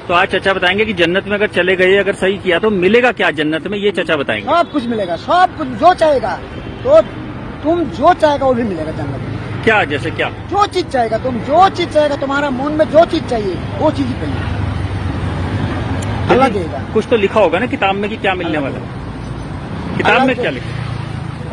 तो आज चाचा बताएंगे कि जन्नत में अगर चले गए, अगर सही किया तो मिलेगा क्या जन्नत में, ये चाचा बताएंगे। सब कुछ मिलेगा, सब कुछ जो चाहेगा, तो तुम जो चाहेगा वो भी मिलेगा जन्नत में। क्या, जैसे क्या? जो चीज चाहेगा तुम, जो चीज चाहेगा, तुम्हारा मन में जो चीज चाहिए वो चीज ही चाहिए, अल्लाह देगा। कुछ तो लिखा होगा ना किताब में कि क्या मिलने वाला है, किताब में क्या लिखा?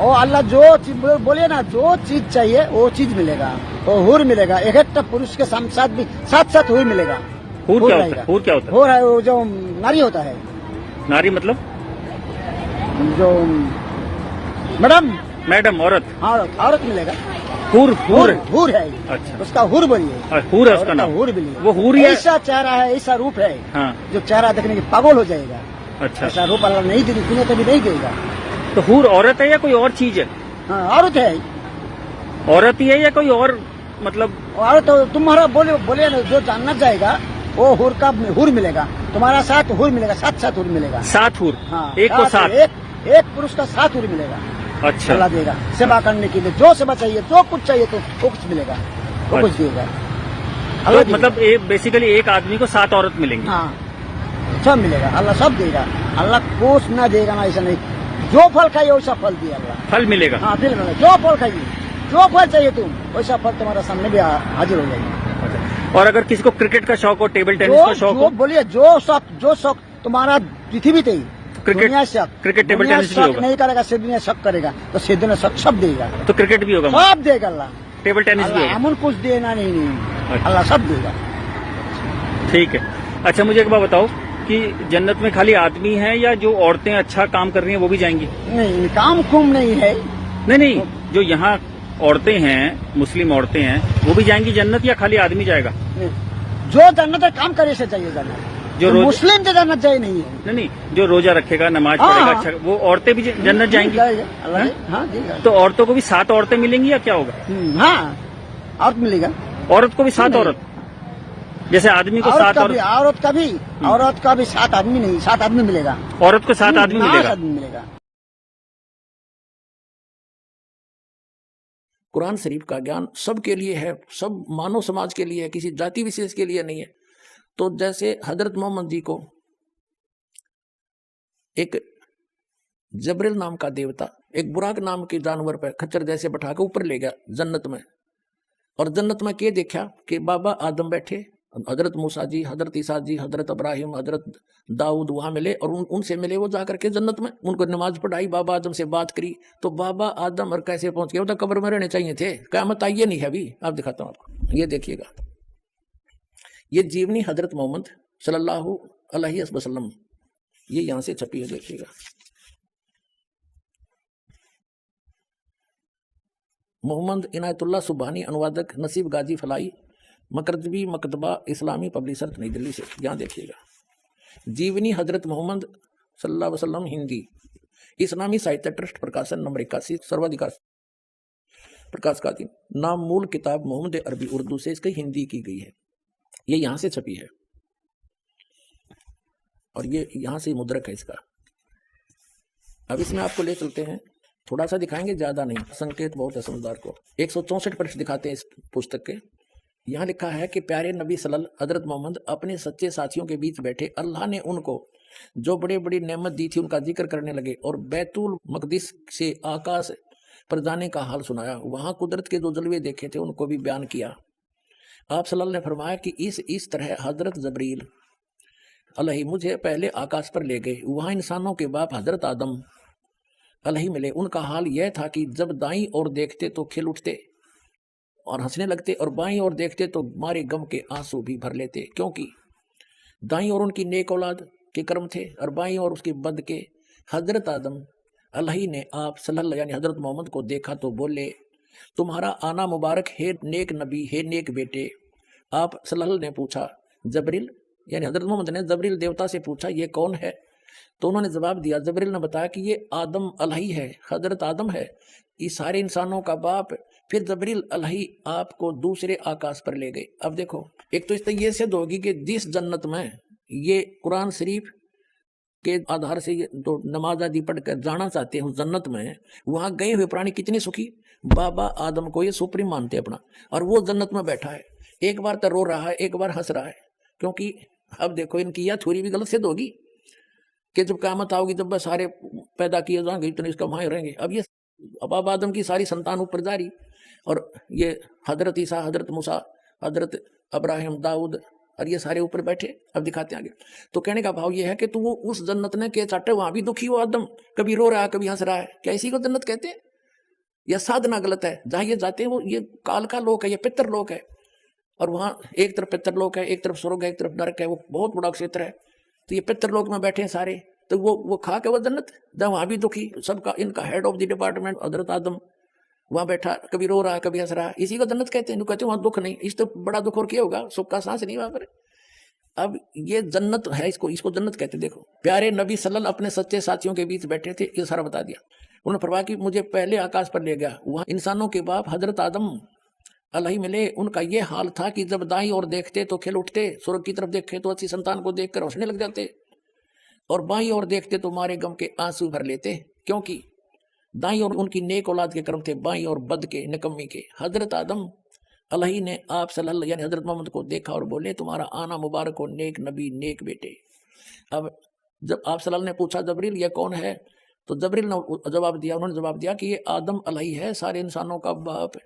ओ अल्लाह जो चीज बोलिए ना, जो चीज चाहिए वो चीज मिलेगा। तो हुर मिलेगा, एक पुरुष के साथ भी साथ हुर मिलेगा। हूर क्या होता है? हूर क्या होता है? हुर है वो जो नारी होता है। नारी मतलब? जो मैडम, मैडम, औरत। हाँ औरत मिलेगा। हूर, हूर, हुर है। अच्छा, उसका हुर बोलिए। हूर है उसका नाम। हुर बोलिए। वो हूर ही है। ऐसा चेहरा है, ऐसा रूप है, हाँ, जो चेहरा देखने के पागल हो जाएगा। अच्छा। ऐसा रूप अल्लाह नहीं देगी, दुनिया कभी नहीं देगा। तो हूर औरत है या कोई और चीज है? हाँ औरत है। औरत ही है या कोई और, मतलब? औरत तो तुम्हारा बोले ना, जो जानना चाहेगा वो हुर का हुर मिलेगा। तुम्हारा साथ हुर मिलेगा, साथ हुर मिलेगा। 7 हूर? हाँ, एक को 7? एक पुरुष का 7 हुर मिलेगा। अच्छा, अल्लाह देगा सेवा करने के लिए, जो सेवा चाहिए, जो कुछ चाहिए तो वो कुछ मिलेगा, वो कुछ देगा अल्लाह। तो मतलब बेसिकली एक आदमी को 7 औरत मिलेंगी? हाँ, सब मिलेगा, अल्लाह सब देगा। अल्लाह कुछ ना देगा ना, ऐसा नहीं। जो फल खाइए वैसा फल दिया अल्लाह। फल मिलेगा? हाँ फिर मिलेगा। जो फल खाइए, जो फल चाहिए तुम, वैसा फल तुम्हारा सामने भी हाजिर हो जाएगा। और अगर किसी को क्रिकेट का शौक हो, टेबल टेनिस का शौक हो? बोलिए, जो शौक तुम्हारा पृथ्वी पे ही, क्रिकेट, शक, क्रिकेट टेबल टेनिस भी होगा? नहीं करेगा, सिद्धि शक करेगा तो सिद्धि ने शक सब देगा। तो क्रिकेट भी होगा? सब देगा अल्लाह। टेबल टेनिस भी होगा? अमन कुछ देना नहीं, अच्छा। अल्लाह सब देगा। ठीक है। अच्छा, मुझे एक बात बताओ कि जन्नत में खाली आदमी है या जो औरतें अच्छा काम कर रही हैं वो भी जाएंगी? नहीं, काम कुम नहीं है। नहीं, जो यहाँ औरतें हैं, मुस्लिम औरतें हैं, वो भी जाएंगी जन्नत या खाली आदमी जाएगा? जो जन्नत है काम करे से चाहिए जन्नत। जो मुस्लिम से जन्नत चाहिए नहीं है। नहीं, जो रोजा रखेगा, नमाज पढ़ेगा, अच्छा, वो औरतें भी जन्नत जाएंगी? हाँ देगा। तो औरतों को भी 7 औरतें मिलेंगी या क्या होगा? हाँ, औरत मिलेगा। औरत को भी 7 औरत, जैसे आदमी को 7 औरत? औरत का भी 7 आदमी नहीं, 7 आदमी मिलेगा। औरत को 7 आदमी मिलेगा? मिलेगा। कुरान शरीफ का ज्ञान सबके लिए है, सब मानव समाज के लिए है, किसी जाति विशेष के लिए नहीं है। तो जैसे हजरत मोहम्मद जी को एक जबरील नाम का देवता एक बुराक नाम के जानवर पर खच्चर जैसे बैठा के ऊपर ले गया जन्नत में, और जन्नत में क्या देखा कि बाबा आदम बैठे, हजरत मूसा जी, हजरत ईसा जी, हजरत इब्राहिम, हजरत दाऊद वहां मिले और उनसे मिले वो जाकर के जन्नत में, उनको नमाज पढ़ाई, बाबा आदम से बात करी। तो बाबा आदम और कैसे पहुंच गए? वो तो कब्र में रहने चाहिए थे, क़यामत आई नहीं है अभी। आप दिखाता हूं आपको, ये देखिएगा, ये जीवनी हजरत मोहम्मद सल्लल्लाहु अलैहि वसल्लम, ये यहां से छपी है, देखिएगा। मोहम्मद इनायतुल्लाह सुबहानी, अनुवादक नसीब गाजी फलाई, मकरदबी मकतबा इस्लामी पब्लिशर नई दिल्ली से। यहाँ देखिएगा, जीवनी हजरत मोहम्मद सल्लल्लाहु अलैहि वसल्लम, हिंदी, इस्लामी साहित्य ट्रस्ट, प्रकाशन नंबर 81, सर्वाधिकार प्रकाश का दिन। नाम मूल किताब मोहम्मद अरबी उर्दू से इसकी हिंदी की गई है, ये यहाँ से छपी है, और ये यहाँ से मुद्रक है इसका। अब इसमें आपको ले चलते हैं, थोड़ा सा दिखाएंगे, ज्यादा नहीं, संकेत बहुत है समझदार को। 164 पृष्ठ दिखाते हैं इस पुस्तक के। यहाँ लिखा है कि प्यारे नबी सल्लल्लाहु हजरत मोहम्मद अपने सच्चे साथियों के बीच बैठे, अल्लाह ने उनको जो बड़े बड़ी नेमत दी थी उनका जिक्र करने लगे और बैतुल मकदिस से आकाश पर जाने का हाल सुनाया। वहाँ कुदरत के जो जलवे देखे थे उनको भी बयान किया। आप सल्लल्लाहु ने फरमाया कि इस तरह हजरत जबरील अलैहि मुझे पहले आकाश पर ले गए। वहाँ इंसानों के बाप हजरत आदम अलैहि मिले। उनका हाल यह था कि जब दाईं ओर देखते तो खिल उठते और हंसने लगते, और बाईं ओर देखते तो मारे गम के आंसू भी भर लेते, क्योंकि दाईं ओर उनकी नेक औलाद के कर्म थे और बाईं ओर उसके बद के। हजरत आदम अलैहि ने आप सल्लल्लाहु यानी हजरत मोहम्मद को देखा तो बोले, तुम्हारा आना मुबारक है नेक नबी, है नेक बेटे। आप सल्लल्लाहु ने पूछा, जबरील यानी हजरत मोहम्मद ने जबरील देवता से पूछा, ये कौन है? तो उन्होंने जवाब दिया, जबरील ने बताया कि ये आदम अलैहि है, हजरत आदम है, इस सारे इंसानों का बाप। फिर जबरील अलैहि आपको दूसरे आकाश पर ले गए। अब देखो, एक तो इस तरह ये सिद्ध होगी कि जिस जन्नत में ये कुरान शरीफ के आधार से ये तो नमाज आदि पढ़कर जाना चाहते हैं उस जन्नत में, वहां गए हुए प्राणी कितने सुखी। बाबा आदम को ये सुप्रीम मानते अपना, और वो जन्नत में बैठा है, एक बार तो रो रहा है, एक बार हंस रहा है, क्योंकि अब देखो इनकी यह थ्योरी भी गलत सिद्ध होगी कि जब क़यामत आओगी तब बस सारे पैदा किए जाएंगे, इतने इसका वहाँ रहेंगे। अब ये अब आदम की सारी संतान ऊपर जा रही, और ये हजरत ईसा, हजरत मूसा, हजरत अब्राहिम, दाऊद, और ये सारे ऊपर बैठे। अब दिखाते हैं आगे। तो कहने का भाव ये है कि तू वो उस जन्नत ने के चाटे, वहां भी दुखी हो आदम, कभी रो रहा है कभी हंस रहा है, क्या इसी को जन्नत कहते हैं? यह साधना गलत है। जहां ये जाते हैं वो ये काल का लोक है, ये पितर लोक है, और वहां एक तरफ पितर लोक है, एक तरफ स्वर्ग है, एक तरफ नरक है, वो बहुत बड़ा क्षेत्र है। तो ये पितर लोक में बैठे हैं सारे, तो वो खा के वो जन्नत, जहाँ वहां भी दुखी, सबका इनका हेड ऑफ द डिपार्टमेंट हजरत आदम वहां बैठा, कभी रो रहा है कभी हंस रहा है, इसी को जन्नत कहते हैं। कहते हैं वहां दुख नहीं, इस तो बड़ा दुख और क्या होगा, सुख का सांस नहीं वहां पर। अब ये जन्नत है, इसको जन्नत कहते हैं। देखो प्यारे नबी सल्लल्लाहु अपने सच्चे साथियों के बीच बैठे थे, ये सारा बता दिया उन्होंने। फरमाया कि मुझे पहले आकाश पर ले गया, वहां इंसानों के बाप हजरत आदम अलही मिले। उनका ये हाल था कि जब दाईं ओर देखते तो खिल उठते, स्वर्ग की तरफ देखे तो अच्छी संतान को देखकर हंसने लग जाते, और बाईं ओर देखते तो मारे गम के आंसू भर लेते, क्योंकि दाईं ओर उनकी नेक औलाद के कर्म थे, बाईं ओर बद के निकम्मी के। हजरत आदम अलही ने आप सल्लल्लाहु यानी हजरत मोहम्मद को देखा और बोले, तुम्हारा आना मुबारक हो नेक नबी नेक बेटे। अब जब आप सल्लल्लाहु ने पूछा जबरील ये कौन है, तो जबरील ने जवाब दिया, उन्होंने जवाब दिया कि ये आदम अलही है, सारे इंसानों का बाप।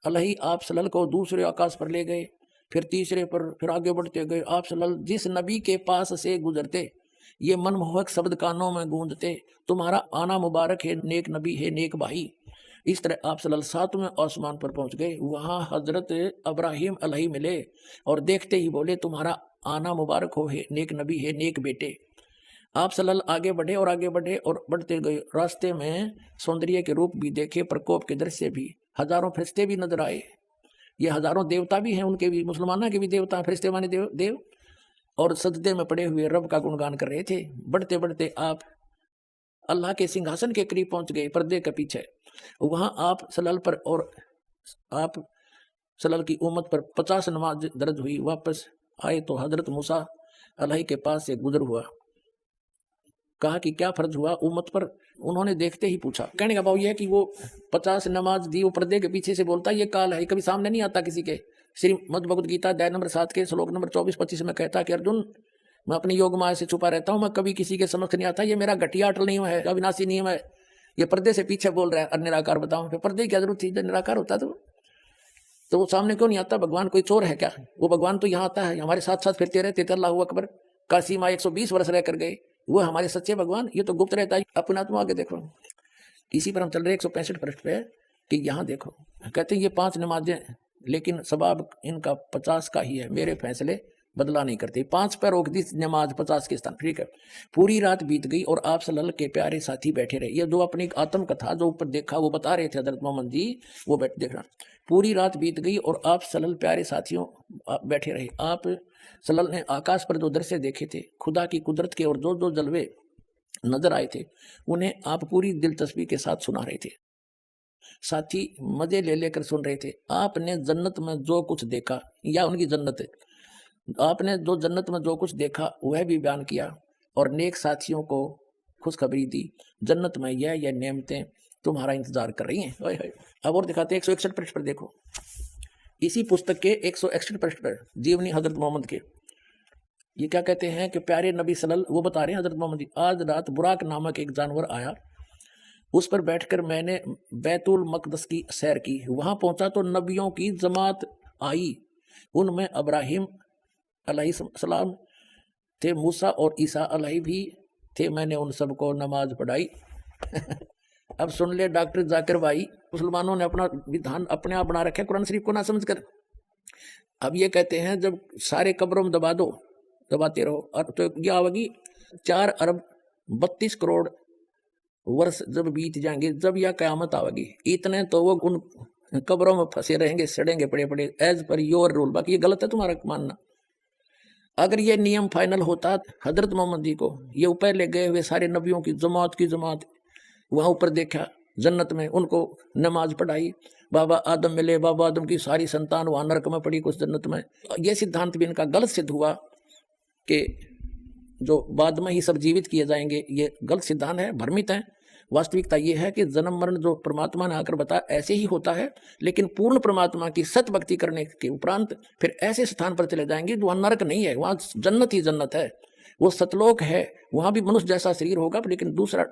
अलही आप सल्लल्लाहु को दूसरे आकाश पर ले गए, फिर तीसरे पर, फिर आगे बढ़ते गए। आप सल्लल्लाहु जिस नबी के पास से गुजरते ये मनमोहक शब्द कानों में गूंजते, तुम्हारा आना मुबारक है नेक नबी है नेक भाई। इस तरह आप सल्लल्लाहु सातवें आसमान पर पहुंच गए, वहां हजरत अब्राहिम अलही मिले और देखते ही बोले, तुम्हारा आना मुबारक हो है नेक नबी है नेक बेटे। आप सल्लल्लाहु आगे बढ़े और आगे बढ़े और बढ़ते गए, रास्ते में सौंदर्य के रूप भी देखे, प्रकोप के दृश्य भी, हजारों फरिश्ते भी नजर आए। ये हजारों देवता भी हैं, उनके भी, मुसलमानों के भी देवता, फरिश्ते माने देव, और सजदे में पड़े हुए रब का गुणगान कर रहे थे। बढ़ते बढ़ते आप अल्लाह के सिंहासन के करीब पहुंच गए, पर्दे के पीछे। वहां आप सल्लल्लाहु पर और आप सल्लल्लाहु की उम्मत पर 50 नमाज दर्ज हुई। वापस आए तो हजरत मूसा अलही के पास से गुजर हुआ, कहा कि क्या फर्ज हुआ उम्मत पर, उन्होंने देखते ही पूछा। कहने का भाव यह है कि वो 50 नमाज दी, वो पर्दे के पीछे से बोलता ये काल है, कभी सामने नहीं आता किसी के। श्रीमद् भगवद गीता अध्याय नंबर 7 के श्लोक नंबर 24-25 में कहता कि अर्जुन मैं अपनी योग माया से छुपा रहता हूँ, मैं कभी किसी के समक्ष नहीं आता, ये मेरा घटिया अटल नियम है, अविनाशी नियम है। ये पर्दे से पीछे बोल रहा है निराकार, बताओ फिर पर्दे की क्या जरूरत थी, जब निराकार होता तो वो सामने क्यों नहीं आता? भगवान कोई चोर है क्या? वो भगवान तो यहाँ आता है, हमारे साथ साथ फिरते रहते थे। अल्लाहू अकबर, काशी माँ 120 वर्ष रह कर गए, वो हमारे सच्चे भगवान। ये तो गुप्त रहता है, अपना तुम आगे देखो। इसी पर हम चल रहे 165 पृष्ठ पे कि यहाँ देखो, कहते हैं ये 5 नमाजें, लेकिन सवाब इनका 50 का ही है, मेरे फैसले बदला नहीं करते। 5 पर रोक दी नमाज 50 के स्थान, ठीक है। पूरी रात बीत गई और आप सल्लल्लाहु के प्यारे साथी बैठे रहे। ये जो अपनी आत्म कथा जो ऊपर देखा वो बता रहे थे हजरत मोहम्मद जी, वो बैठ देखना। पूरी रात बीत गई और आप सल्लल्लाहु प्यारे साथियों बैठे रहे। आप सल्लल्लाहु ने आकाश पर जो दृश्य देखे थे, खुदा की कुदरत के और जो जो जलवे नजर आए थे, उन्हें आप पूरी दिलचस्पी के साथ सुना रहे थे। साथी मजे ले लेकर सुन रहे थे। आपने जन्नत में जो कुछ देखा, या उनकी जन्नत, आपने जो जन्नत में जो कुछ देखा वह भी बयान किया और नेक साथियों को खुशखबरी दी। जन्नत में यह नेमतें तुम्हारा इंतजार कर रही हैं। अब और दिखाते हैं 161 पृष्ठ पर देखो, इसी पुस्तक के 161 पृष्ठ पर जीवनी हजरत मोहम्मद के, ये क्या कहते हैं कि प्यारे नबी सल्लल्लाहु, वो बता रहे हैं हजरत मोहम्मद जी, आज रात बुराक नामक एक जानवर आया, उस पर बैठकर मैंने बैतुल मकदस की सैर की। वहां पहुंचा तो नबियों की जमात आई, उनमें अब्राहिम अलैहिस्सलाम थे, मूसा और ईसा अलैहि भी थे। मैंने उन सबको नमाज पढ़ाई। अब सुन ले डॉक्टर जाकिर भाई, मुसलमानों ने अपना विधान अपने आप बना रखे कुरान शरीफ को ना समझकर। अब ये कहते हैं जब सारे कब्रों में दबा दो, दबाते रहो, और तो क्या होगी 4 अरब 32 करोड़ वर्ष जब बीत जाएंगे, जब यह कयामत आवेगी, इतने तो वो उन कब्रों में फंसे रहेंगे, सड़ेंगे पड़े पड़े, एज पर योर रूल। बाकी ये गलत है तुम्हारा मानना। अगर ये नियम फाइनल होता हजरत मोहम्मद जी को, ये ऊपर ले गए हुए सारे नबियों की जमात वहां ऊपर देखा जन्नत में, उनको नमाज पढ़ाई, बाबा आदम मिले, बाबा आदम की सारी संतान वहां नरक में पड़ी कुछ जन्नत में। यह सिद्धांत भी इनका गलत सिद्ध हुआ कि जो बाद में ही सब जीवित किए जाएंगे, ये गलत सिद्धांत है, भ्रमित है। वास्तविकता ये है कि जन्म मरण जो परमात्मा ने आकर बताया ऐसे ही होता है, लेकिन पूर्ण परमात्मा की सत भक्ति करने के उपरांत फिर ऐसे स्थान पर चले जाएंगे जो वहाँ नरक नहीं है, वहाँ जन्नत ही जन्नत है, वो सतलोक है। वहाँ भी मनुष्य जैसा शरीर होगा, लेकिन दूसरा